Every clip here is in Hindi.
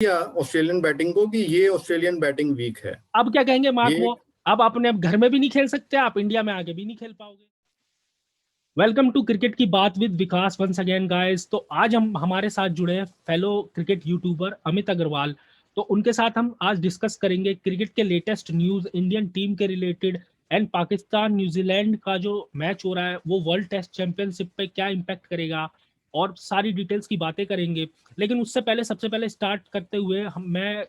या ऑस्ट्रेलियन बैटिंग को कि ये ऑस्ट्रेलियन बैटिंग वीक है। अब क्या कहेंगे मार्क ये वो, अब अपने घर में भी नहीं खेल सकते, आप इंडिया में आके भी नहीं खेल पाओगे। वेलकम टू क्रिकेट की बात with Vikas once again guys. तो आज हम हमारे साथ जुड़े हैं fellow cricket YouTuber Amit Agarwal. तो उनके साथ हम आज डिस्कस करेंगे क्रिकेट के लेटेस्ट न्यूज, इंडियन टीम के रिलेटेड, एंड पाकिस्तान न्यूजीलैंड का जो मैच हो रहा है वो वर्ल्ड टेस्ट चैंपियनशिप पे क्या इम्पैक्ट करेगा, और सारी डिटेल्स की बातें करेंगे। लेकिन उससे पहले सबसे पहले स्टार्ट करते हुए मैं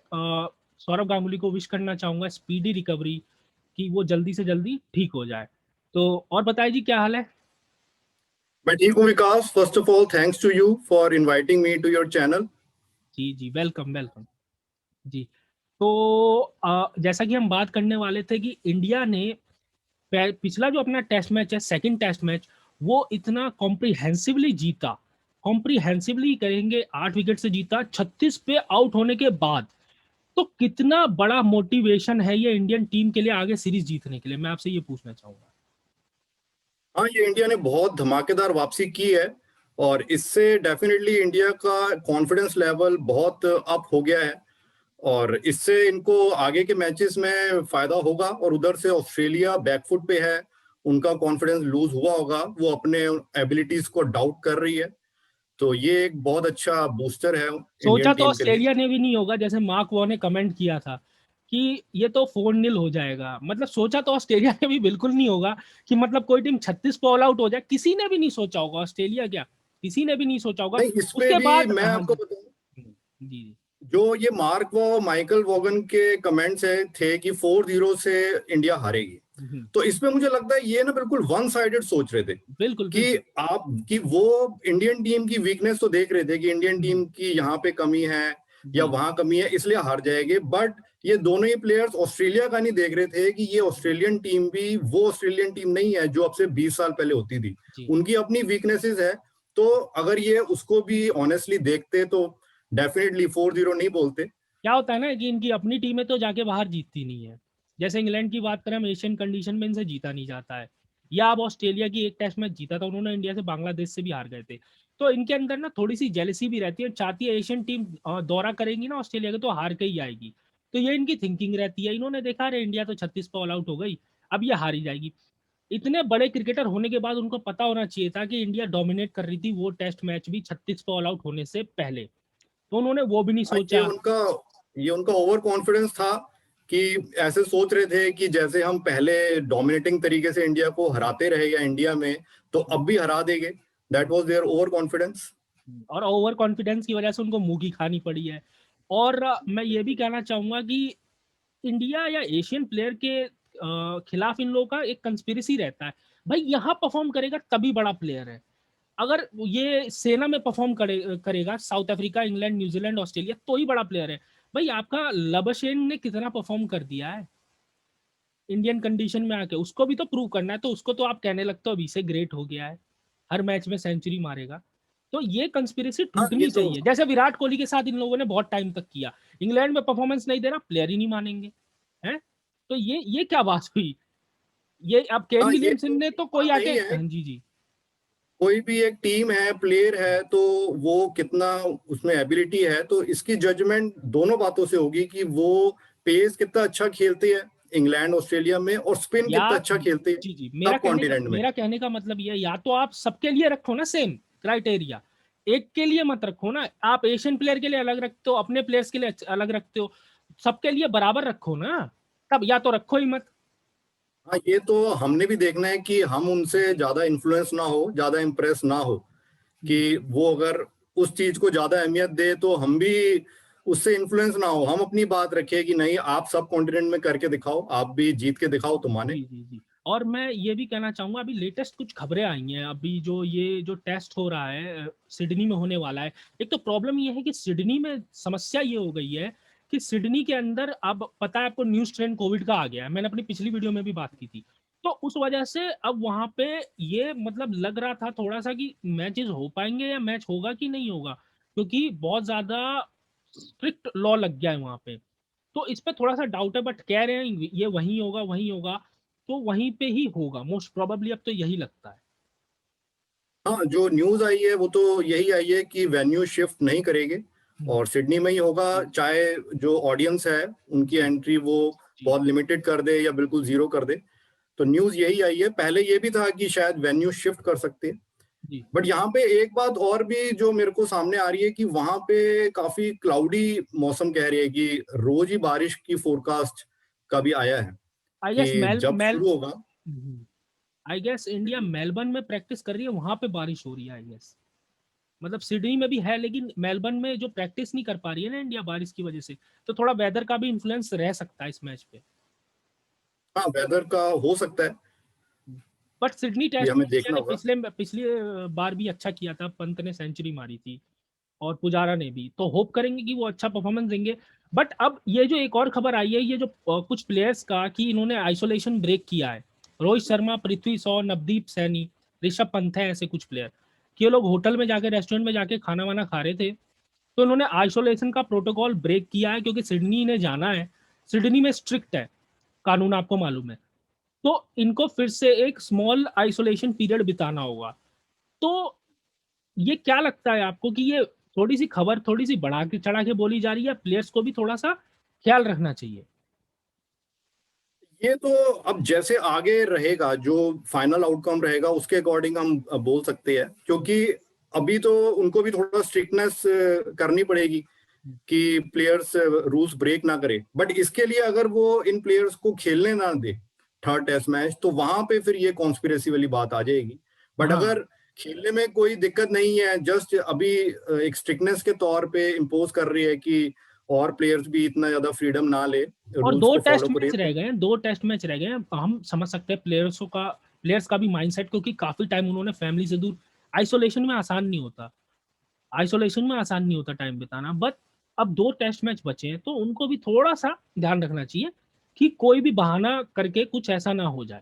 सौरव गांगुली को विश करना चाहूंगा स्पीडी रिकवरी, कि वो जल्दी से जल्दी ठीक हो जाए। तो और बताइए जी, क्या हाल है? मैं ठीक हूँ Vikas. First of all thanks to you for inviting me to your channel. जी जी, वेलकम वेलकम जी। तो जैसा कि हम बात करने वाले थे कि इंडिया ने पिछला जो अपना टेस्ट मैच है, सेकंड टेस्ट मैच, वो इतना कॉम्प्रिहेंसिवली जीता। कॉम्प्रिहेंसिवली करेंगे, 8 विकेट से जीता 36 पे आउट होने के बाद। तो कितना बड़ा मोटिवेशन है ये इंडियन टीम के लिए आगे सीरीज जीतने के लिए, मैं आपसे ये पूछना चाहूंगा। हाँ, ये इंडिया ने बहुत धमाकेदार वापसी की है और इससे डेफिनेटली इंडिया का कॉन्फिडेंस लेवल बहुत अप हो गया है और इससे इनको आगे के मैचेस में फायदा होगा। और उधर से ऑस्ट्रेलिया बैकफुट पे है, उनका कॉन्फिडेंस लूज हुआ होगा, वो अपने एबिलिटीज को डाउट कर रही है। तो ये एक बहुत अच्छा बूस्टर है सोचा इंडियन तो टीम के लिए। ऑस्ट्रेलिया ने भी नहीं होगा, जैसे मार्क वॉ ने कमेंट किया था कि ये तो 4-0 हो जाएगा। मतलब सोचा तो ऑस्ट्रेलिया ने भी बिल्कुल नहीं होगा कि मतलब कोई टीम 36 पे ऑल आउट हो जाए। किसी ने भी नहीं सोचा होगा, ऑस्ट्रेलिया क्या, किसी ने भी नहीं सोचा होगा। नहीं, इसमें उसके भी बाद मैं हाँ आपको जी बताऊं, जी जो ये मार्क वो माइकल वॉगन के कमेंट्स है थे कि 4-0 से इंडिया हारेगी, जी, तो इसमें मुझे लगता है ये ना बिल्कुल वन साइडेड सोच रहे थे बिल्कुल कि बिल्कुल। आप कि वो इंडियन टीम की वीकनेस तो देख रहे थे कि इंडियन टीम की यहाँ पे कमी है या जी वहां कमी है इसलिए हार जाएंगे। बट ये दोनों ही प्लेयर्स ऑस्ट्रेलिया का नहीं देख रहे थे कि ये ऑस्ट्रेलियन टीम भी वो ऑस्ट्रेलियन टीम नहीं है जो अब से 20 साल पहले होती थी। जी। उनकी अपनी वीकनेसेस है। तो अगर ये उसको भी ऑनेस्टली देखते तो डेफिनेटली 4-0 नहीं बोलते। क्या होता है ना कि इनकी अपनी टीमें तो जाके बाहर जीतती नहीं है। जैसे इंग्लैंड की बात करें, हम एशियन कंडीशन में इनसे जीता नहीं जाता है। या अब ऑस्ट्रेलिया की एक टेस्ट मैच जीता था उन्होंने, इंडिया से, बांग्लादेश से भी हार गए थे। तो इनके अंदर ना थोड़ी सी जेलसी भी रहती है, चाहती है एशियन टीम दौरा करेंगी ना ऑस्ट्रेलिया के तो हार के ही आएगी। तो ये इनकी थिंकिंग रहती है। इन्होंने देखा अरे इंडिया तो 36 पे ऑल आउट हो गई, अब ये हारी जाएगी। इतने बड़े क्रिकेटर होने के बाद उनको पता होना चाहिए था कि इंडिया डोमिनेट कर रही थी वो टेस्ट मैच भी 36 पे ऑल आउट होने से पहले। तो उन्होंने वो भी नहीं हाँ, सोचा। ये उनका ओवर कॉन्फिडेंस था कि ऐसे सोच रहे थे कि जैसे हम पहले डोमिनेटिंग तरीके से इंडिया को हराते रहे या इंडिया में, तो अब भी हरा देंगे। That was there over confidence. और ओवर कॉन्फिडेंस की वजह से उनको मुंह की खानी पड़ी है। और मैं ये भी कहना चाहूंगा कि इंडिया या एशियन प्लेयर के खिलाफ इन लोगों का एक कंस्पिरेसी रहता है। भाई यहाँ परफॉर्म करेगा तभी बड़ा प्लेयर है। अगर ये सेना में परफॉर्म करेगा, south Africa, England, New Zealand, Australia, तो ही बड़ा प्लेयर है। भाई आपका लबशेन ने कितना परफॉर्म कर दिया है इंडियन कंडीशन में आके, उसको भी तो प्रूव करना है। तो उसको तो आप कहने लगते हो अभी से ग्रेट हो गया है, हर मैच में सेंचुरी मारेगा। तो ये कंस्पिरेसी हाँ, ये टूटनी तो चाहिए, जैसे विराट कोहली के साथ इन लोगों ने बहुत टाइम तक किया। इंग्लैंड में परफॉर्मेंस नहीं दे रहा, प्लेयर ही नहीं मानेंगे हैं। तो ये क्या बात हुई? ये अब केन हाँ, ये विलियमसन तो ने ठीक तो कोई बात आके, नहीं है। हाँ जी जी कोई भी एक टीम है, प्लेयर है, तो वो कितना उसमें एबिलिटी है, तो इसकी जजमेंट दोनों बातों से होगी कि वो पेस कितना अच्छा खेलते हैं इंग्लैंड ऑस्ट्रेलिया में और स्पिन या कितना अच्छा खेलते हैं जी जी, सब कॉन्टिनेंट में। मेरा कहने का मतलब ये है, या तो आप सबके लिए रखो ना सेम क्राइटेरिया, एक के लिए मत रखो ना। आप एशियन प्लेयर के लिए अलग रखते हो, अपने प्लेयर्स के लिए अलग रखते हो, सबके लिए बराबर रखो ना। तब या तो रखो ही मत। हाँ, ये तो हमने भी देखना है कि हम उनसे ज्यादा इन्फ्लुएंस ना हो, ज्यादा इम्प्रेस ना हो, जी कि वो अगर उस चीज को ज्यादा अहमियत दे तो हम भी उससे इन्फ्लुएंस ना हो। हम अपनी बात रखें कि नहीं, आप सब कॉन्टिनेंट में करके दिखाओ, आप भी जीत के दिखाओ तो माने। जी। और मैं ये भी कहना चाहूंगा, अभी लेटेस्ट कुछ खबरें आई हैं, अभी जो ये जो टेस्ट हो रहा है सिडनी में होने वाला है। एक तो प्रॉब्लम ये है कि सिडनी में समस्या ये हो गई है कि सिडनी के अंदर, अब पता है आपको, न्यू स्ट्रेन कोविड का आ गया है। मैंने अपनी पिछली वीडियो में भी बात की थी। तो उस वजह से अब वहां पे ये मतलब लग रहा था थोड़ा सा कि मैचेस हो पाएंगे या मैच होगा कि नहीं होगा, क्योंकि बहुत ज्यादा स्ट्रिक्ट लॉ लग गया है वहां पे। तो इस पे थोड़ा सा डाउट है, बट कह रहे हैं ये वहीं होगा वहीं होगा। तो वहीं पे ही होगा मोस्ट प्रोबेबली, अब तो यही लगता है। हाँ, जो न्यूज आई है वो तो यही आई है कि वेन्यू शिफ्ट नहीं करेंगे। और सिडनी में ही होगा, चाहे जो ऑडियंस है उनकी एंट्री वो बहुत लिमिटेड कर दे या बिल्कुल जीरो कर दे। तो न्यूज यही आई है। पहले ये भी था कि शायद वेन्यू शिफ्ट कर सकते हैं, बट यहाँ पे एक बात और भी जो मेरे को सामने आ रही है कि वहां पे काफी क्लाउडी मौसम कह रही है कि रोज ही बारिश की फोरकास्ट का भी आया है आई गेस कि जब शुरू होगा। आई गेस इंडिया मेलबर्न में प्रैक्टिस कर रही है, वहां पे बारिश हो रही है आई गेस। मतलब सिडनी में भी है, लेकिन मेलबर्न में जो प्रैक्टिस नहीं कर पा रही है ना इंडिया बारिश की वजह से, तो थोड़ा वेदर का भी इन्फ्लुएंस रह सकता है इस मैच पे। हाँ, वेदर का हो सकता है, बट सिडनी ये टेस्ट में हमें इंडिया देखना ने होगा। पिछले बार भी अच्छा किया था, पंत ने सेंचुरी मारी थी और पुजारा ने भी, तो होप करेंगे कि वो अच्छा परफॉर्मेंस देंगे। बट अब ये जो एक और खबर आई है, ये जो कुछ प्लेयर्स का कि इन्होंने आइसोलेशन ब्रेक किया है, रोहित शर्मा, पृथ्वी शॉ, नवदीप सैनी, ऋषभ पंत है, ऐसे कुछ प्लेयर कि ये लोग होटल में जाके, रेस्टोरेंट में जाके खाना वाना खा रहे थे, तो इन्होंने आइसोलेशन का प्रोटोकॉल ब्रेक किया है क्योंकि सिडनी ने जाना है। सिडनी में स्ट्रिक्ट है कानून, आपको मालूम है, तो इनको फिर से एक स्मॉल आइसोलेशन पीरियड बिताना होगा। तो ये क्या लगता है आपको कि ये थोड़ी सी खबर थोड़ी सी बढ़ा के चढ़ा के बोली जा रही है, प्लेयर्स को भी थोड़ा सा ख्याल रखना चाहिए? ये तो अब जैसे आगे रहेगा, जो फाइनल आउटकम रहेगा उसके अकॉर्डिंग हम बोल सकते हैं, क्योंकि अभी तो उनको भी थोड़ा स्ट्रिक्टनेस करनी पड़ेगी कि प्लेयर्स रूल्स ब्रेक ना करे। बट इसके लिए अगर वो इन प्लेयर्स को खेलने ना दे थर्ड टेस्ट मैच, तो वहां पे फिर ये कॉन्स्पिरेसी वाली बात आ जाएगी। बट हाँ, अगर खेलने में कोई दिक्कत नहीं है, जस्ट अभी एक स्ट्रिक्टनेस के तौर पे इम्पोज कर रही है कि और प्लेयर्स भी इतना ज्यादा फ्रीडम ना ले, और रूल्स दो को टेस्ट फॉलो करे, मैच रह गए हैं, 2 टेस्ट मैच रह गए हैं, हम समझ सकते हैं प्लेयर्स का भी माइंडसेट, क्योंकि काफी टाइम उन्होंने फैमिली से दूर, आइसोलेशन में आसान नहीं होता, टाइम बिताना। बट अब 2 टेस्ट मैच बचे हैं, तो उनको भी थोड़ा सा ध्यान रखना चाहिए कि कोई भी बहाना करके कुछ ऐसा ना हो जाए,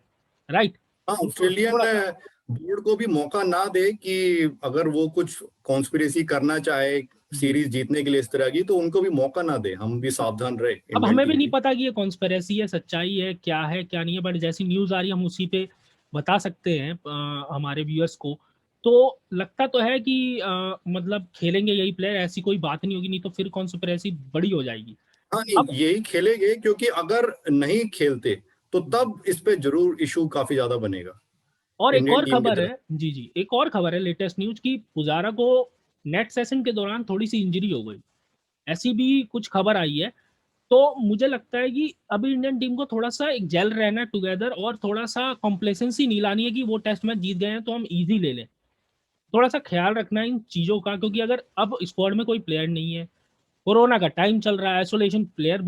राइट? हाँ, तो ऑस्ट्रेलियन थोड़ा सा बोर्ड को भी मौका ना दे कि अगर वो कुछ कॉन्स्पिरेसी करना चाहे जी। सीरीज जीतने के लिए इस तरह की, तो उनको भी मौका ना दे, हम भी सावधान रहे अब इंडियन हमें भी टीम नहीं भी। पता कि ये कॉन्स्पेरेसी है, सच्चाई है क्या नहीं है, बट जैसी न्यूज आ रही है हम उसी पे बता सकते हैं हमारे व्यूअर्स को। तो लगता तो है कि मतलब खेलेंगे यही प्लेयर, ऐसी कोई बात नहीं होगी, नहीं तो फिर कॉन्स्पेरेसी बड़ी हो जाएगी। हाँ, नहीं, अब यही खेलेंगे, क्योंकि अगर नहीं खेलते तो तब इस पे जरूर इशू काफी ज्यादा बनेगा और एक इंडियन और टीम की खबर तरफ। है, जी जी, एक और खबर है लेटेस्ट न्यूज की, पुजारा को नेट सेशन के दौरान थोड़ी सी इंजरी हो गई, ऐसी भी कुछ खबर आई है। तो मुझे लगता है कि अभी इंडियन टीम को थोड़ा सा एक जेल रहना टुगेदर, और थोड़ा सा कॉम्प्लेसेंसी नहीं लानी है कि वो टेस्ट मैच जीत गए हैं तो हम इजी ले लें। थोड़ा सा ख्याल रखना है इन चीज़ों का, क्योंकि अगर अब स्क्वाड में कोई प्लेयर नहीं है, कोरोना का टाइम चल रहा है, आइसोलेशन प्लेयर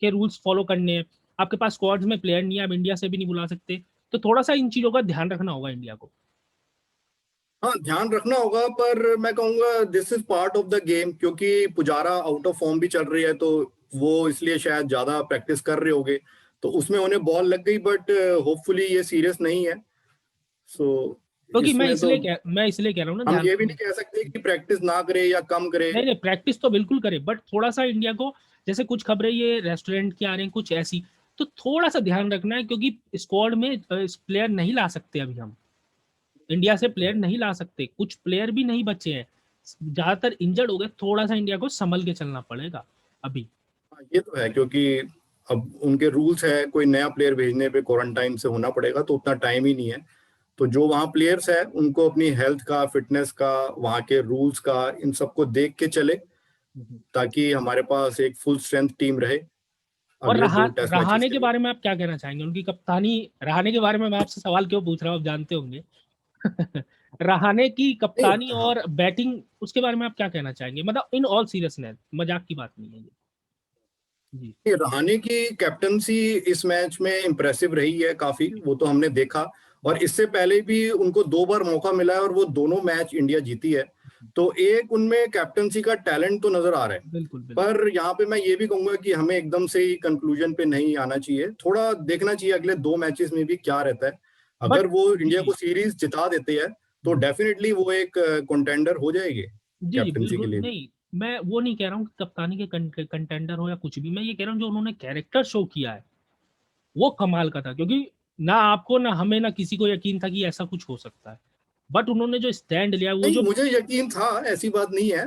के रूल्स फॉलो करने हैं, आपके पास स्क्वाड्स में प्लेयर नहीं है, आप इंडिया से भी नहीं बुला सकते, तो थोड़ा सा इन चीज़ों का ध्यान रखना होगा इंडिया को। हाँ, ध्यान रखना होगा, पर मैं कहूंगा this is part of the game, क्योंकि पुजारा आउट ऑफ फॉर्म भी चल रही है, तो वो इसलिए शायद ज्यादा प्रैक्टिस कर रहे होंगे, तो उसमें उन्हें बॉल लग गई, बट होपफुली ये सीरियस नहीं है। सो क्योंकि इसमें तो मैं इसलिए कह रहा हूँ ना, हम ध्यान ये भी रखना। नहीं कह सकते कि प्रैक्टिस ना करे या कम करे। नहीं नहीं, प्रैक्टिस तो बिल्कुल करे, बट थोड़ा सा इंडिया को, जैसे कुछ खबरें ये रेस्टोरेंट की आ रही हैं कुछ ऐसी, तो थोड़ा सा ध्यान रखना है, क्योंकि स्क्वाड में प्लेयर नहीं ला सकते अभी हम, इंडिया से प्लेयर नहीं ला सकते, कुछ प्लेयर भी नहीं बचे हैं, ज्यादातर इंजर्ड हो गए, थोड़ा सा इंडिया को संभल के चलना पड़ेगा अभी। हाँ, ये तो है, क्योंकि अब उनके रूल्स है, कोई नया प्लेयर भेजने पे क्वारंटाइन से होना पड़ेगा, तो उतना टाइम ही नहीं है। तो जो वहाँ प्लेयर्स है उनको अपनी हेल्थ का, फिटनेस का, वहाँ के रूल्स का, इन सबको देख के चले, ताकि हमारे पास एक फुल स्ट्रेंथ टीम रहे और अगले 2 टेस्ट मैचेस रहाने के के लिए। बारे में आप क्या कहना चाहेंगे, उनकी कप्तानी, रहाने के बारे में मैं आपसे सवाल क्यों पूछ रहा हूँ, आप जानते होंगे। रहाने की नहीं, कप्तानी हाँ, और बैटिंग, उसके बारे में आप क्या कहना चाहेंगे, मतलब इन ऑल सीरियसनेस, मजाक की बात नहीं है ये। जी। ये रहाणे की कैप्टनसी इस मैच में इम्प्रेसिव रही है काफी, वो तो हमने देखा। और इससे पहले भी उनको 2 बार मौका मिला है और वो दोनों मैच इंडिया जीती है। तो एक उनमें कैप्टनसी का टैलेंट तो नजर आ रहा है। बिल्कुल बिल्कुल। पर यहाँ पे मैं ये भी कहूंगा कि हमें एकदम से ही कंक्लूजन पे नहीं आना चाहिए, थोड़ा देखना चाहिए अगले 2 मैचेस में भी क्या रहता है। बट अगर वो जी इंडिया को सीरीज जिता देते हैं, तो डेफिनेटली वो एक कंटेंडर हो जाएगी जी जी कैप्टनसी के बिल्कुल, लिए भी। नहीं मैं वो नहीं कह रहा हूँ कि कप्तानी के कंटेंडर हो या कुछ भी, मैं ये कह रहा हूँ जो उन्होंने कैरेक्टर शो किया है वो कमाल का था, क्योंकि ना आपको ना हमें ना किसी को यकीन था कि ऐसा कुछ हो सकता है, बट उन्होंने जो स्टैंड लिया, वो नहीं, जो मुझे यकीन था, ऐसी बात नहीं है।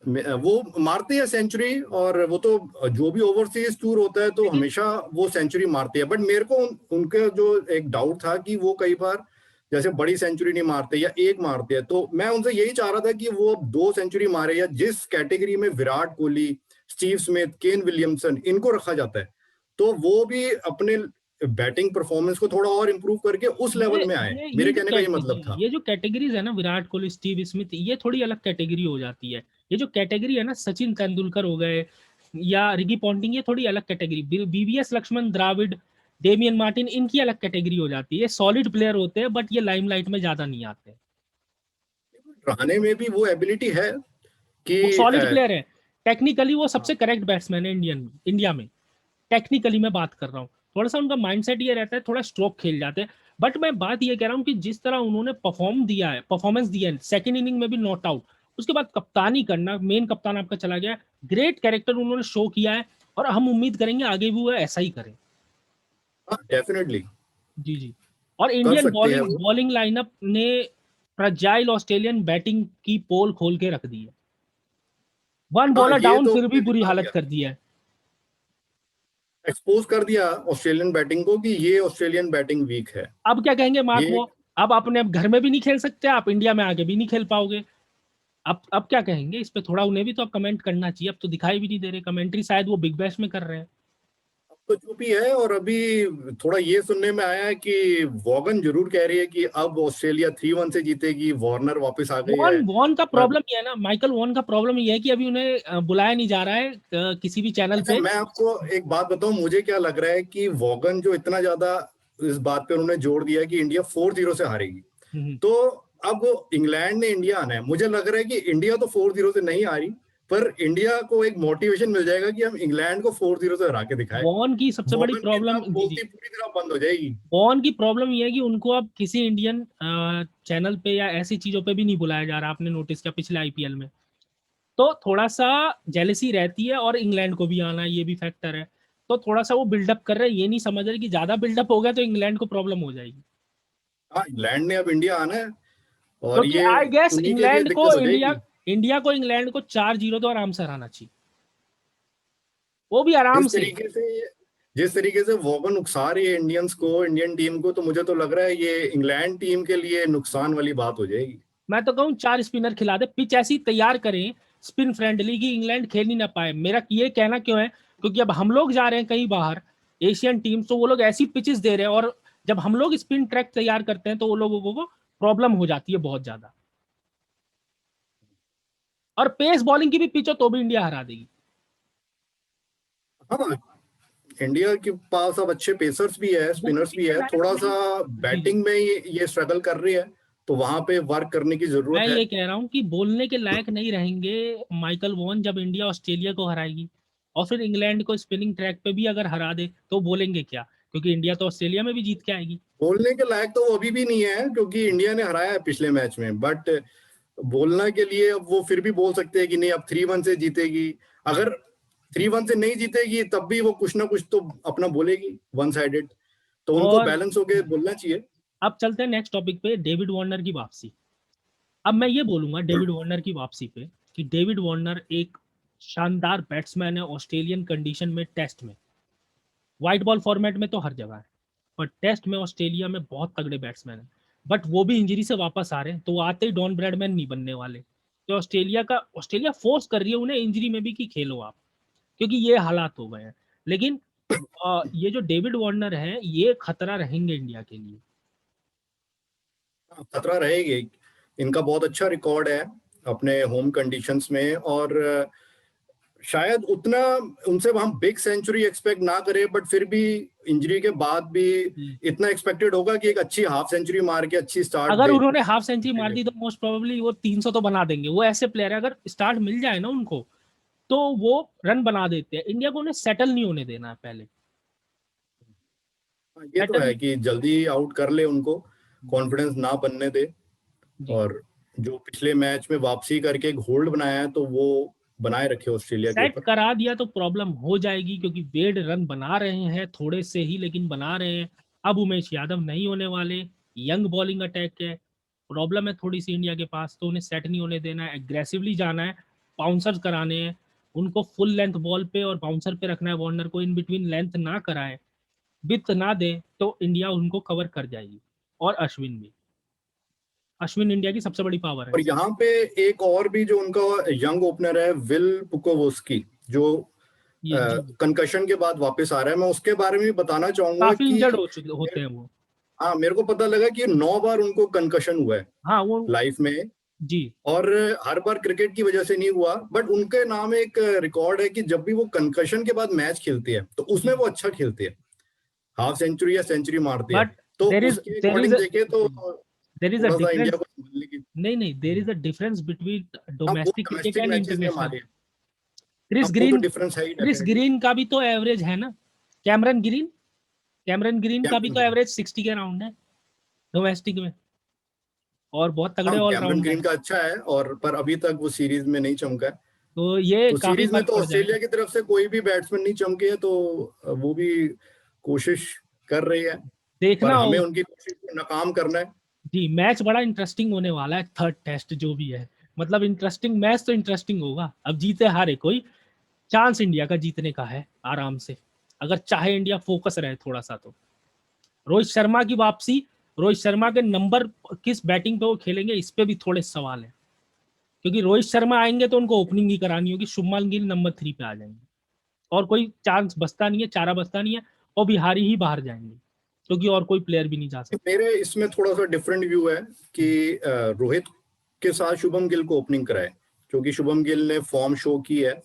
वो मारते हैं सेंचुरी, और वो तो जो भी ओवरसीज टूर होता है तो हमेशा वो सेंचुरी मारते हैं। बट मेरे को उनके जो एक डाउट था कि वो कई बार जैसे बड़ी सेंचुरी नहीं मारते या एक मारते हैं, तो मैं उनसे यही चाह रहा था कि वो 2 सेंचुरी मारे, या जिस कैटेगरी में Virat Kohli, Steve Smith, Kane Williamson इनको रखा जाता है, तो वो भी अपने बैटिंग परफॉर्मेंस को थोड़ा और इम्प्रूव करके उस लेवल में आए। ये मेरे जो कहने का ये मतलब था। ये जो कैटेगरीज है ना, विराट कोहली, स्टीव स्मिथ, ये थोड़ी अलग कैटेगरी हो जाती है। ये जो कैटेगरी है ना, सचिन तेंदुलकर हो गए या रिकी पॉन्टिंग, ये थोड़ी अलग category. BVS Laxman, Dravid, Damien Martin, इनकी अलग कैटेगरी हो जाती है। ये सॉलिड प्लेयर होते हैं, बट ये लाइमलाइट में ज्यादा नहीं आते। रहाणे में भी वो एबिलिटी है कि वो सॉलिड प्लेयर है, टेक्निकली वो सबसे करेक्ट बैट्समैन है इंडिया में। टेक्निकली मैं बात कर रहा हूँ, थोड़ा सा उनका माइंडसेट ये रहता है, थोड़ा स्ट्रोक खेल जाते हैं। बट मैं बात ये कह रहा हूँ कि जिस तरह उन्होंने परफॉर्मेंस दिया है सेकंड इनिंग में भी, नॉट आउट, उसके बाद कप्तानी करना, मेन कप्तान आपका चला गया, ग्रेट कैरेक्टर उन्होंने शो किया है, और हम उम्मीद करेंगे आगे भी वो ऐसा ही करें। डेफिनेटली जी जी। और कर इंडियन सकते हैं बॉलिंग वो। बॉलिंग लाइनअप ने फ्रजाइल ऑस्ट्रेलियन बैटिंग की पोल खोल के रख दी है। वन हाँ, बॉलर ये डाउन तो फिर भी उन्होंने बुरी दिखा हालत दिया, कर दी है। एक्सपोज कर दिया ऑस्ट्रेलियन बैटिंग को कि ये ऑस्ट्रेलियन बैटिंग वीक है। अब क्या कहेंगे मार्क ये वो, अब अपने घर में भी नहीं खेल सकते आप, इंडिया में आगे भी नहीं खेल पाओगे। अब क्या कहेंगे इस पे? थोड़ा उन्हें भी तो अब कमेंट करना चाहिए। अब तो दिखाई भी नहीं दे रहे कमेंट्री, शायद वो बिग बैश में कर रहे हैं। तो जो भी है, और अभी थोड़ा ये सुनने में आया है कि वॉगन जरूर कह रही है कि अब ऑस्ट्रेलिया 3-1 से जीतेगी, वार्नर वापस आ गई है। वॉन वॉन का पर प्रॉब्लम ये है ना, माइकल वॉन का प्रॉब्लम ये है कि अभी उन्हें बुलाया नहीं जा रहा है किसी भी चैनल अच्छा, पे। मैं आपको एक बात बताऊं, मुझे क्या लग रहा है कि वॉगन जो इतना ज्यादा इस बात पे उन्होंने जोर दिया कि इंडिया 4-0 से हारेगी, हम्म। तो अब इंग्लैंड ने इंडिया आना है। मुझे लग रहा है कि इंडिया तो 4-0 से नहीं आ रही, पर इंडिया को एक मोटिवेशन मिल जाएगा कि हम इंग्लैंड को 4-0 से हरा के दिखाए। वॉन की सबसे बड़ी वॉगन की प्रॉब्लम, तब जी जी, बोलती पूरी तरह बंद हो जाएगी। वॉन की प्रॉब्लम ये है कि उनको अब किसी इंडियन चैनल पे या ऐसी चीजों पे भी नहीं बुलाया जा रहा। आपने नोटिस किया पिछले आईपीएल में? तो थोड़ा सा जेलसी रहती है, और इंग्लैंड को भी आना है, ये भी फैक्टर है। तो थोड़ा सा वो बिल्डअप कर रहे हैं, ये नहीं समझ रहे कि ज्यादा बिल्डअप हो गया तो इंग्लैंड को प्रॉब्लम हो जाएगी। हाँ, इंग्लैंड ने अब इंडिया आना है, और क्योंकि ये आई गेस उन्हीं के लिए दिक्कत हो जाएगी। इंडिया को इंग्लैंड को 4-0 तो आराम से हराना चाहिए, वो भी आराम जिस से। तरीके से जिस तरीके से वॉगन उकसा रही है इंडियंस को, इंडियन टीम को, तो मुझे तो लग रहा है ये इंग्लैंड टीम के लिए नुकसान वाली बात हो जाएगी। मैं तो कहूँ 4 स्पिनर खिला दे, पिच ऐसी तैयार करें स्पिन फ्रेंडली कि इंग्लैंड खेल ही ना पाए। मेरा ये कहना क्यों है, क्योंकि अब हम लोग जा रहे हैं कहीं बाहर, एशियन टीम, तो वो लोग ऐसी पिचेस दे रहे हैं, और जब हम लोग स्पिन ट्रैक तैयार करते हैं तो वो लोगों को प्रॉब्लम हो जाती है बहुत ज्यादा। और पेस बॉलिंग की भी पिच हो तो भी इंडिया हरा देगी। हाँ, इंडिया के पास अब अच्छे पेसर्स भी है, स्पिनर्स बोलने भी के है, लायक थोड़ा सा नहीं। जी जी। बैटिंग में ये स्ट्रगल कर रही है, तो वहां पे वर्क करने की मैं जरूरत है। ये कह रहा हूँ कि बोलने के लायक नहीं रहेंगे माइकल वॉन जब इंडिया ऑस्ट्रेलिया को हराएगी, और फिर इंग्लैंड को स्पिनिंग ट्रैक पे भी अगर हरा दे तो बोलेंगे क्या? क्योंकि इंडिया तो ऑस्ट्रेलिया में भी जीत के आएगी। बोलने के लायक तो वो अभी भी नहीं है, क्योंकि इंडिया ने हराया है पिछले मैच में। बट बोलना के लिए अब वो फिर भी बोल सकते हैं कि नहीं, अब 3-1 से जीतेगी। हाँ। अगर 3-1 से नहीं जीतेगी तब भी वो कुछ ना कुछ तो अपना बोलेगी, वन साइडेड। तो उनको और बैलेंस होके बोलना चाहिए। अब चलते हैं नेक्स्ट टॉपिक पे, डेविड वार्नर की वापसी। अब मैं ये बोलूंगा डेविड वार्नर की वापसी पे कि डेविड वार्नर एक शानदार बैट्समैन है ऑस्ट्रेलियन कंडीशन में, टेस्ट में, व्हाइट बॉल फॉर्मेट में तो हर जगह है, पर टेस्ट में ऑस्ट्रेलिया में बहुत तगड़े बैट्समैन हैं। बट वो भी इंजरी से वापस आ रहे हैं, तो वो आते ही डॉन ब्रैडमैन नहीं बनने वाले। तो ऑस्ट्रेलिया फोर्स कर रही है उन्हें इंजरी में भी कि खेलो आप, क्योंकि ये हालात हो गए हैं। लेकिन ये जो डेविड वार्नर है, ये खतरा रहेंगे इंडिया के लिए। खतरा रहेगी। इनका बहुत अच्छा रिकॉर्ड है अपने होम कंडीशंस में, और शायद उतना उनसे हम बिग सेंचुरी एक्सपेक्ट ना करें, बट फिर भी इंजरी के बाद भी हम्म। इतना एक्सपेक्टेड होगा कि एक अच्छी हाफ सेंचुरी मार के अच्छी स्टार्ट अगर दे उन्होंने हाफ सेंचुरी मार ऑस्ट्रेलिया दी को। तो मोस्ट प्रोबेबली वो 300 तो बना देंगे। वो ऐसे प्लेयर है, अगर स्टार्ट मिल जाए ना उनको तो वो रन बना देते हैं। इंडिया को उन्हें सेटल नहीं होने देना है पहले। हाँ, ये तो सेटल। है कि जल्दी आउट कर ले उनको, कॉन्फिडेंस ना बनने दे। जी। और जो पिछले मैच में वापसी करके एक होल्ड बनाया है, तो वो बनाए रखे ऑस्ट्रेलिया के सेट ऊपर। करा दिया तो प्रॉब्लम हो जाएगी, क्योंकि वेड रन बना रहे हैं थोड़े से ही, लेकिन बना रहे हैं। अब उमेश यादव नहीं होने वाले, यंग बॉलिंग अटैक है, प्रॉब्लम है थोड़ी सी इंडिया के पास, तो उन्हें सेट नहीं होने देना है, एग्रेसिवली जाना है। बाउंसर्स कराने हैं, उनको फुल लेंथ बॉल पे और बाउंसर पे रखना है, वार्नर को इन बिटवीन लेंथ ना कराए, विड्थ ना दे, तो इंडिया उनको कवर कर जाएगी। और अश्विन भी, अश्विन इंडिया की सबसे बड़ी पावर है। और यहाँ पे एक और भी जो उनका यंग ओपनर है विल पुकोवस्की, जो ये जी कंकशन के बाद वापस आ रहा है, मैं उसके बारे में भी बताना चाहूंगा काफी कि इंजर्ड होते हैं वो। हाँ, मेरे को पता लगा कि 9 बार उनको कंकशन हुआ है हाँ वो लाइफ में, जी और हर बार क्रिकेट की वजह से नहीं हुआ, बट उनके नाम एक रिकॉर्ड है कि जब भी वो कंकशन के बाद मैच खेलते हैं तो उसमें जी वो अच्छा खेलते हैं, हाफ सेंचुरी या सेंचुरी मारते हैं। बट तो देर इज उसके देर इज अकॉर्डिंग देखे तो देर इज अ थोड़ा सा इंडिया डिफरेंस। को संभलने की। नहीं नहीं, there is a difference between हाँ, वो domestic cricket domestic and matches में इंटरनेशनल। हमारे, क्रिस हाँ वो तो ग्रीन, डिफरेंस है ही क्रिस डेफिनेटली। ग्रीन का भी तो एवरेज है ना। कैमरन ग्रीन, कैमरन ग्रीन का भी कैमरन तो ग्रीन, एवरेज 60 के अराउंड है डोमेस्टिक में, और बहुत हाँ तगड़े कैमरन ऑलराउंडर ग्रीन है। का अच्छा है, और पर अभी तक वो सीरीज में नहीं चमका है। तो ये तो काफी सीरीज में फर्क तो पड़ ऑस्ट्रेलिया जाएगा। की तरफ से कोई भी बैट्समैन नहीं चमके है, तो वो भी कोशिश कर रही है, पर देखना हमें होगा। उनकी कोशिश को नाकाम करना है। जी मैच बड़ा इंटरेस्टिंग होने वाला है, थर्ड टेस्ट जो भी है। मतलब इंटरेस्टिंग मैच तो इंटरेस्टिंग होगा, अब जीते हारे कोई, चांस इंडिया का जीतने का है आराम से, अगर चाहे इंडिया फोकस रहे थोड़ा सा तो। रोहित शर्मा की वापसी, रोहित शर्मा के नंबर किस बैटिंग पे वो खेलेंगे इस पे भी थोड़े सवाल है, क्योंकि रोहित शर्मा आएंगे तो उनको ओपनिंग ही करानी होगी, शुभमान गिल नंबर 3 पे आ जाएंगे, और कोई चांस बचता नहीं है, चारा बचता नहीं है, और बिहारी ही बाहर जाएंगे, क्योंकि और कोई प्लेयर भी नहीं जा सकता। मेरे इसमें थोड़ा सा डिफरेंट व्यू है कि रोहित के साथ शुभम गिल को ओपनिंग कराए, क्योंकि शुभम गिल ने फॉर्म शो की है,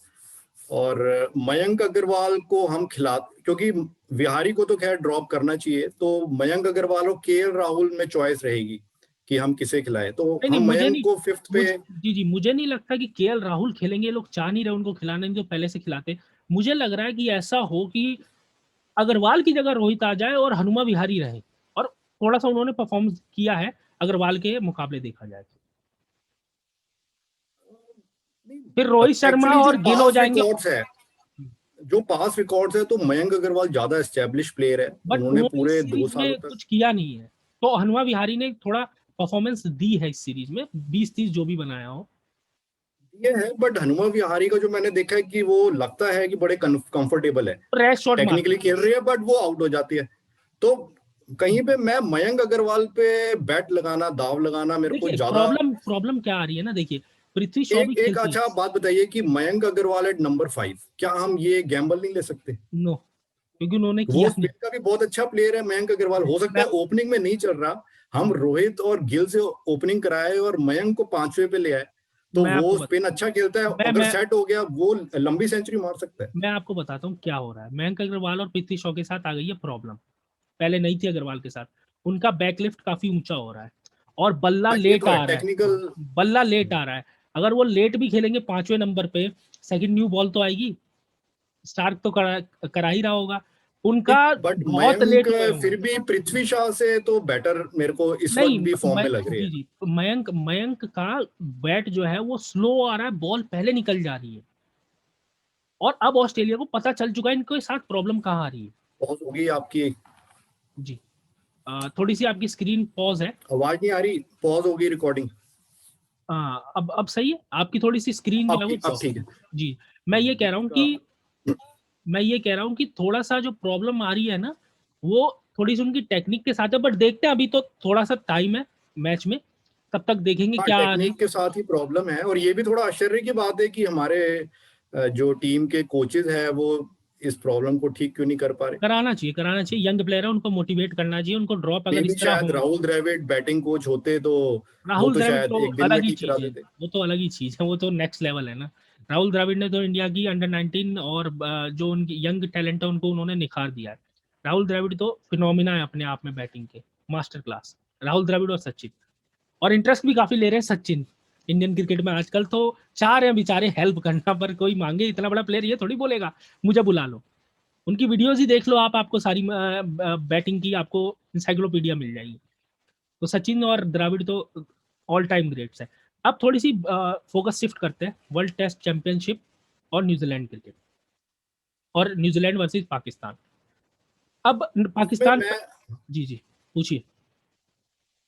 और मयंक अग्रवाल को हम खिला, क्योंकि विहारी को तो खैर ड्रॉप करना चाहिए, तो मयंक अग्रवाल और केएल राहुल में चॉइस रहेगी कि हम किसे खिलाएं, तो नहीं नहीं, हम मुझे मयंक नहीं, को फिफ्थ पे। जी जी मुझे नहीं लगता कि केएल राहुल खेलेंगे, ये लोग चाह नहीं रहे उनको खिलाने, जो पहले से खिलाते। मुझे लग रहा है कि ऐसा हो कि अग्रवाल की जगह रोहित आ जाए और हनुमा विहारी रहे, और थोड़ा सा उन्होंने परफॉर्म किया है अग्रवाल के मुकाबले देखा जाए तो। फिर रोहित शर्मा एक्चुअली जो और गिल हो पास जाएंगे। रिकॉर्ड्स है, जो पास रिकॉर्ड्स है, तो मयंक अग्रवाल ज्यादा एस्टेब्लिश प्लेयर है, बट उन्होंने उन्होंने इस पूरे दो सीरीज सालों में तक। कुछ किया नहीं है, तो हनुमा विहारी ने थोड़ा परफॉर्मेंस दी है इस सीरीज में, 20-30 जो भी बनाया हो। ये है, बट हनुमा विहारी का जो मैंने देखा है कि वो लगता है कि बड़े कंफर्टेबल है, रैश शॉट मारते टेक्निकली हैं। खेल रही है, बट वो आउट हो जाती है। तो कहीं पे मैं मयंक अग्रवाल पे बैट लगाना, दाव लगाना मेरे को देखिए ज्यादा। प्रॉब्लम प्रॉब्लम क्या आ रही है ना, देखिए पृथ्वी शॉ भी एक एक खेलती है। अच्छा बात बताइए कि मयंक अग्रवाल एट नंबर 5, क्या हम ये गैम्बल नहीं ले सकते? नो, क्योंकि उन्होंने वो किया नहीं। स्पिन का भी बहुत अच्छा प्लेयर है मयंक अग्रवाल, हो सकता मैं है ओपनिंग में नहीं चल रहा, हम रोहित और गिल से ओपनिंग कराए और मयंक को 5वें पे ले आए, तो मैं आपको वो बता स्पिन अच्छा खेलता है, मैं अगर मैं सेट हो गया वो लंबी सेंचुरी मार सकता है। मैं आपको बताता हूँ क्या हो रहा है। मयंक अग्रवाल और पृथ्वी शॉ के साथ आ गई है प्रॉब्लम, पहले नहीं थी अग्रवाल के साथ। उनका बैकलिफ्ट काफी ऊंचा हो रहा है, और बल्ला हाँ, ये लेट तो है आ रहा है, टेक्निकल। बल्ला लेट आ रहा है। अगर वो लेट भी खेलेंगे 5वें नंबर पे, सेकंड न्यू बॉल तो आएगी, स्टार्क तो करा ही रहा होगा, उनका बट बहुत मयंक लेट हुए हुए फिर हैं। भी पृथ्वी शॉ से तो बेटर मेरे को इस वक्त नहीं भी फॉर्म में लग रही जी है। जी, मयंक मयंक का बैट जो है वो स्लो आ रहा है, बॉल पहले निकल जा रही है, और अब ऑस्ट्रेलिया को पता चल चुका है इनके साथ प्रॉब्लम कहाँ आ रही है। पॉज होगी आपकी, जी थोड़ी सी आपकी स्क्रीन पॉज है। आवाज नहीं आ रही, पॉज होगी रिकॉर्डिंग। अब सही है, आपकी थोड़ी सी स्क्रीन जो है वो अब ठीक है। जी। मैं ये कह रहा हूँ कि थोड़ा सा जो प्रॉब्लम आ रही है ना, वो थोड़ी सी उनकी टेक्निक के साथ है, बट देखते हैं, अभी तो थोड़ा सा टाइम है मैच में, तब तक देखेंगे हाँ, क्या आ रहा है। टेक्निक के साथ ही प्रॉब्लम है, और ये भी थोड़ा आश्चर्य की बात है कि हमारे जो टीम के कोचेज है वो इस प्रॉब्लम को ठीक क्यों नहीं कर पा रहे। कराना चाहिए, यंग प्लेयर है, उनको मोटिवेट करना चाहिए, उनको ड्रॉप मे अगर भी इस तरह शायद हो। राहुल द्रविड़ बैटिंग कोच होते तो वो राहुल तो द्रविड़ शायद तो एक दिन में अलग ही ठीक करा चीज है, देते। वो तो अलग ही चीज है, वो तो नेक्स्ट लेवल है ना। राहुल द्रविड़ ने तो इंडिया की अंडर 19 और जो उनकी यंग टैलेंट है उनको उन्होंने निखार दिया है। राहुल द्रविड़ तो फिनोमिना है अपने आप में, बैटिंग के मास्टर क्लास। राहुल द्रविड़ और सचिन, और इंटरेस्ट भी काफी ले रहे हैं सचिन इंडियन क्रिकेट में आजकल, तो चाह रहे हैं बेचारे हेल्प करना, पर कोई मांगे इतना बड़ा प्लेयर ये थोड़ी बोलेगा मुझे बुला लो। उनकी वीडियोज ही देख लो आप, आपको सारी बैटिंग की आपको इंसाइक्लोपीडिया मिल जाएगी। तो सचिन और द्रविड़ तो ऑल टाइम ग्रेट्स है। अब थोड़ी सी फोकस शिफ्ट करते हैं वर्ल्ड टेस्ट चैंपियनशिप और न्यूजीलैंड क्रिकेट, और न्यूजीलैंड वर्सेस पाकिस्तान। अब इसमें पाकिस्तान, मैं जी जी पूछिए।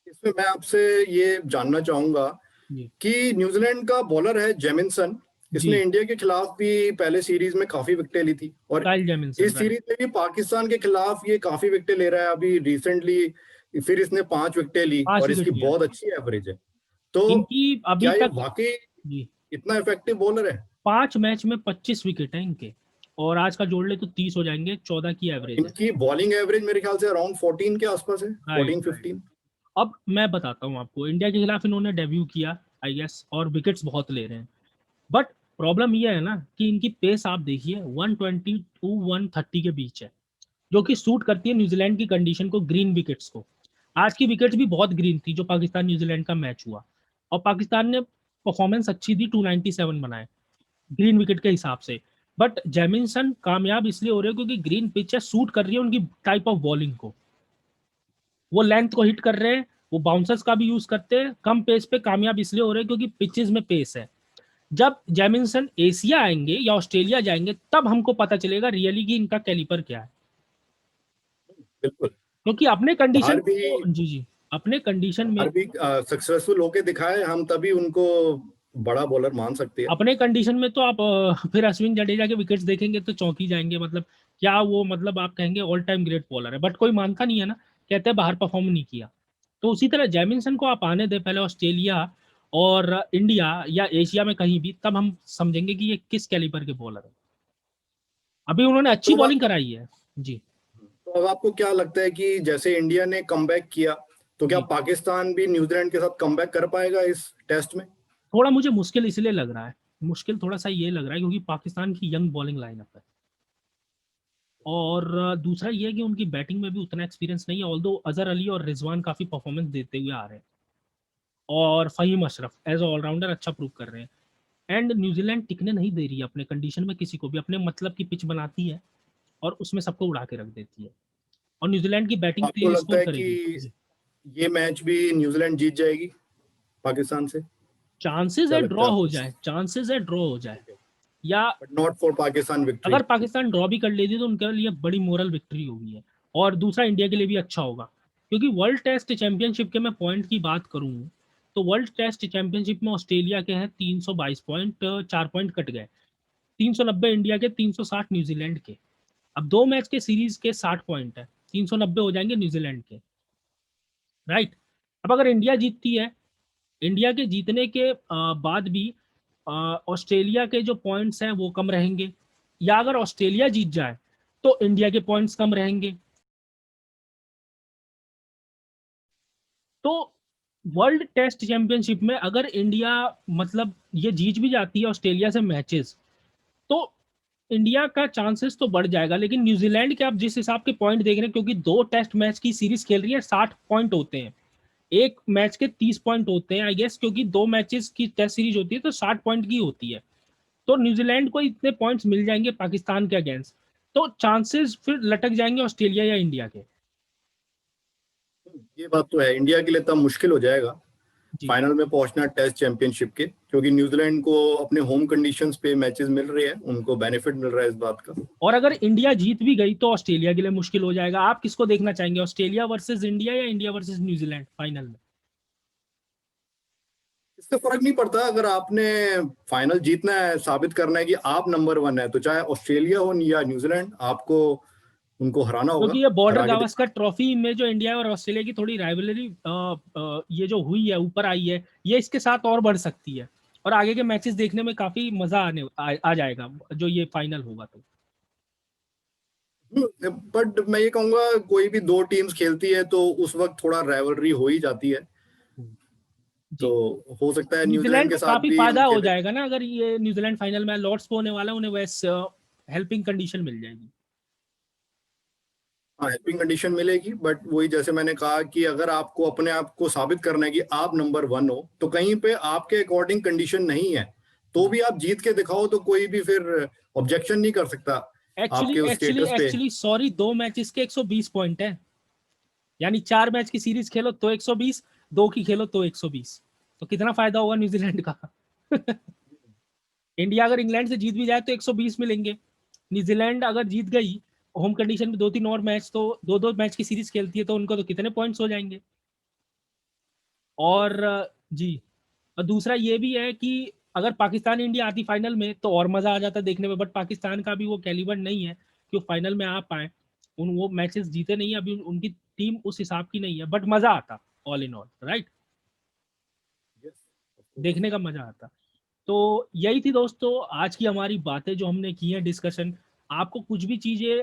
इसमें मैं आपसे ये जानना चाहूंगा जी कि न्यूजीलैंड का बॉलर है जेमिनसन, इसने जी इंडिया के खिलाफ भी पहले सीरीज में काफी विकेटें ली थी, और काइल जेमिसन, इस सीरीज में भी पाकिस्तान के खिलाफ ये काफी विकेटें ले रहा है अभी रिसेंटली। फिर इसने 5 विकेटें ली, 5 और इसकी विकेट लिया। बहुत अच्छी एवरेज है। तो इनकी अभी क्या ये तक, वाकई जी, इतना इफेक्टिव बॉलर है? 5 मैच में 25 विकेट है इनके, और आज का जोड़ ले तो 30 हो जाएंगे, 14 की एवरेज है। इनकी बॉलिंग एवरेज मेरे ख्याल से अराउंड 14 के आसपास है, राइट 14 राइट। 15। अब मैं बताता हूँ आपको, इंडिया के खिलाफ इन्होंने डेब्यू किया आई गेस, और विकेट्स बहुत ले रहे हैं। बट प्रॉब्लम ये है ना कि इनकी पेस आप देखिए 120 टू 130 के बीच है, जो कि सूट करती है न्यूजीलैंड की कंडीशन को, ग्रीन विकेट्स को। आज की विकेट्स भी बहुत ग्रीन थी जो पाकिस्तान न्यूजीलैंड का मैच हुआ, और पाकिस्तान ने परफॉर्मेंस अच्छी दी, 297 बनाए ग्रीन विकेट के हिसाब से। बट जेमिंसन कामयाब इसलिए हो रहे हैं क्योंकि ग्रीन पिच है, सूट कर रही है उनकी टाइप ऑफ बॉलिंग को। वो लेंथ को हिट कर रहे हैं, वो बाउंसर्स का भी यूज करते हैं, कम पेस पे कामयाब इसलिए हो रहे हैं क्योंकि पिचेस में पेस है। जब जेमिंसन एशिया आएंगे या ऑस्ट्रेलिया जाएंगे तब हमको पता चलेगा रियली कि इनका कैलिपर क्या है, बिल्कुल। क्योंकि अपने कंडीशन बाहर भी को, जी जी, अपने कंडीशन में, बाहर भी सक्सेसफुल होके दिखाए, हम तभी उनको बड़ा बॉलर मान सकते हैं। अपने कंडीशन में तो आप फिर अश्विन जडेजा के विकेट्स देखेंगे तो चौंक ही जाएंगे। मतलब क्या वो, मतलब आप कहेंगे ऑल टाइम ग्रेट बॉलर है, बट कोई मानता नहीं है ना, कहते हैं बाहर परफॉर्म नहीं किया। तो उसी तरह जेमिंसन को आप आने दें पहले ऑस्ट्रेलिया और इंडिया या एशिया में कहीं भी, तब हम समझेंगे कि ये किस कैलिबर के बॉलर है। अभी उन्होंने अच्छी तो बॉलिंग कराई है। जी अब आपको क्या लगता है कि जैसे इंडिया ने कमबैक किया, तो क्या जी, पाकिस्तान भी न्यूजीलैंड के साथ कमबैक कर पाएगा इस टेस्ट में? थोड़ा मुझे मुश्किल इसलिए लग रहा है, मुश्किल थोड़ा सा ये लग रहा है क्योंकि पाकिस्तान की यंग बॉलिंग लाइनअप है, और दूसरा ये है कि उनकी बैटिंग में भी उतना एक्सपीरियंस नहीं है, ऑल्दो अजहर अली और रिजवान काफी परफॉर्मेंस देते हुए आ रहे हैं, और फहीम अशरफ एज ऑलराउंडर अच्छा प्रूव कर रहे हैं। एंड न्यूजीलैंड टिकने नहीं दे रही है अपने कंडीशन में किसी को भी, अपने मतलब की पिच बनाती है और उसमें सबको उड़ा के रख देती है, और न्यूजीलैंड की बैटिंग आपको तेज लगता स्कोर है करेगी। कि ये मैच भी न्यूजीलैंड जीत जाएगी पाकिस्तान से? चांसेस क्या है लगता ड्रॉ है हो आपको? जाए, चांसेस है ड्रॉ हो जाए, या but not for Pakistan victory. अगर पाकिस्तान ड्रॉ भी कर लेती तो उनके लिए बड़ी मोरल विक्ट्री होगी है, और दूसरा इंडिया के लिए भी अच्छा होगा, क्योंकि वर्ल्ड टेस्ट चैंपियनशिप के मैं पॉइंट की बात करूं तो वर्ल्ड टेस्ट चैंपियनशिप में ऑस्ट्रेलिया के हैं 322 पॉइंट, 4 पॉइंट कट गए, 390 इंडिया के, 360 न्यूजीलैंड के। अब 2 मैच के सीरीज के 60 पॉइंट है, 390 हो जाएंगे न्यूजीलैंड के, राइट। अब अगर इंडिया जीतती है, इंडिया के जीतने के बाद भी ऑस्ट्रेलिया के जो पॉइंट्स हैं वो कम रहेंगे, या अगर ऑस्ट्रेलिया जीत जाए तो इंडिया के पॉइंट्स कम रहेंगे। तो वर्ल्ड टेस्ट चैंपियनशिप में अगर इंडिया, मतलब ये जीत भी जाती है ऑस्ट्रेलिया से मैचेस, तो इंडिया का चांसेस तो बढ़ जाएगा। लेकिन न्यूजीलैंड के आप जिस हिसाब के पॉइंट देख रहे हैं, क्योंकि 2 टेस्ट मैच की सीरीज खेल रही है, 60 पॉइंट होते हैं, एक मैच के 30 पॉइंट होते हैं आई गेस, क्योंकि 2 मैचेस की टेस्ट सीरीज होती है तो 60 पॉइंट की होती है। तो न्यूजीलैंड को इतने पॉइंट्स मिल जाएंगे पाकिस्तान के अगेंस्ट, तो चांसेस फिर लटक जाएंगे ऑस्ट्रेलिया या इंडिया के। ये बात तो है, इंडिया के लिए तब मुश्किल हो जाएगा जी, फाइनल में पहुंचना टेस्ट चैंपियनशिप के, क्योंकि न्यूजीलैंड को अपने होम कंडीशंस पे मैचेस मिल रहे हैं, उनको बेनिफिट मिल रहा है इस बात का। और अगर इंडिया जीत भी गई तो ऑस्ट्रेलिया के लिए मुश्किल हो जाएगा। आप किसको देखना चाहेंगे, ऑस्ट्रेलिया वर्सेस इंडिया या इंडिया वर्सेस न्यूजीलैंड फाइनल में? इससे फर्क नहीं पड़ता, अगर आपने फाइनल जीतना है, साबित करना है कि आप नंबर 1 है, तो चाहे ऑस्ट्रेलिया हो या न्यूजीलैंड, आपको उनको हराना होगा, क्योंकि ये बॉर्डर हरा के गावस्कर दिखाना। ट्रॉफी में जो इंडिया और ऑस्ट्रेलिया की थोड़ी राइवलरी ये जो हुई है, ऊपर आई है, ये इसके साथ और बढ़ सकती है, और आगे के मैचेस देखने में काफी मजा आ जाएगा जो ये फाइनल होगा तो। बट मैं ये कहूंगा, कोई भी 2 टीम्स खेलती है तो उस वक्त थोड़ा राइवलरी हो ही जाती है, तो जी, हो सकता है न्यूजीलैंड न्यूजीलैंड के को साथ काफी भी हम फायदा हो खेलें। जाएगा ना अगर ये न्यूजीलैंड फाइनल में, लॉर्ड्स को होने वाला है, उन्हें वैसे हेल्पिंग कंडीशन मिल जाएगी। हाँ, हेल्पिंग कंडीशन मिलेगी, बट वही जैसे मैंने कहा कि अगर आपको अपने आप को साबित करना है कि आप नंबर 1 हो, तो कहीं पे आपके अकॉर्डिंग कंडीशन नहीं है, तो भी आप जीत के दिखाओ, तो कोई भी फिर ऑब्जेक्शन नहीं कर सकता एक्चुअली आपके उस एक्चुअली स्टेटस पे। एक्चुअली सॉरी, 2 मैचेस के 120 पॉइंट है, यानी 4 मैच की सीरीज खेलो तो 120, 2 की खेलो तो 120, तो कितना फायदा होगा न्यूजीलैंड का। इंडिया अगर इंग्लैंड से जीत भी जाए तो 120 मिलेंगे, न्यूजीलैंड अगर जीत गई होम कंडीशन में 2-3 और मैच, तो 2-2 मैच की सीरीज खेलती है तो उनको तो कितने पॉइंट्स हो जाएंगे। और जी, और दूसरा ये भी है कि अगर पाकिस्तान इंडिया आती फाइनल में तो और मजा आ जाता देखने में, बट पाकिस्तान का भी वो कैलिबर नहीं है कि वो फाइनल में आ पाए। वो मैचेस जीते नहीं, अभी उनकी टीम उस हिसाब की नहीं है, बट मजा आता ऑल इन ऑल, राइट। देखने का मजा आता। तो यही थी दोस्तों आज की हमारी बातें जो हमने की है, डिस्कशन। आपको कुछ भी चीजें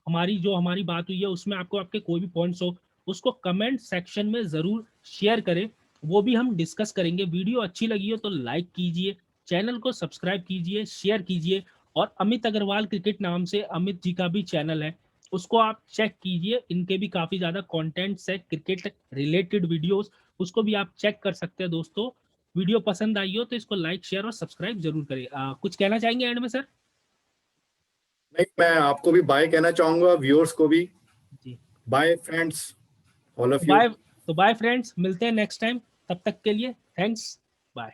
हमारी बात हुई है उसमें आपको आपके कोई भी पॉइंट्स हो, उसको कमेंट सेक्शन में जरूर शेयर करें, वो भी हम डिस्कस करेंगे। वीडियो अच्छी लगी हो तो लाइक कीजिए, चैनल को सब्सक्राइब कीजिए, शेयर कीजिए। और अमित अग्रवाल क्रिकेट नाम से अमित जी का भी चैनल है, उसको आप चेक कीजिए, इनके भी काफी ज्यादा कंटेंट्स है क्रिकेट रिलेटेड वीडियोस, उसको भी आप चेक कर सकते हैं दोस्तों। वीडियो पसंद आई हो तो इसको लाइक शेयर और सब्सक्राइब जरूर करें। कुछ कहना चाहेंगे एंड में सर? नहीं, मैं आपको भी बाय कहना चाहूंगा, व्यूअर्स को भी जी, bye friends, all of you. Bye. तो बाय फ्रेंड्स, मिलते हैं नेक्स्ट टाइम, तब तक के लिए थैंक्स, बाय।